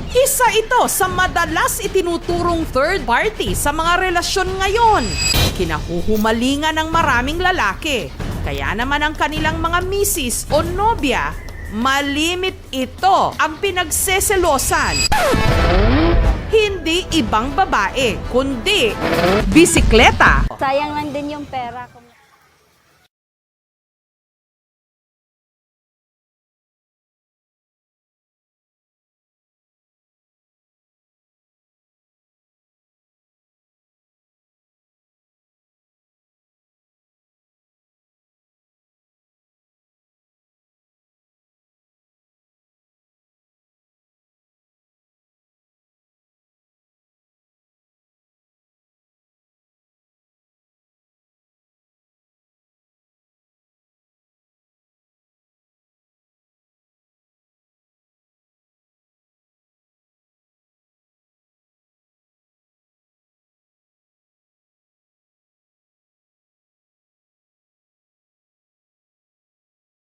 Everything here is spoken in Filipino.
Isa ito sa madalas itinuturong third party sa mga relasyon ngayon. Kinahuhumalingan ng maraming lalaki. Kaya naman ang kanilang mga misis o nobya, malimit ito ang pinagseselosan. Hindi ibang babae, kundi bisikleta. Sayang lang din yung pera ko.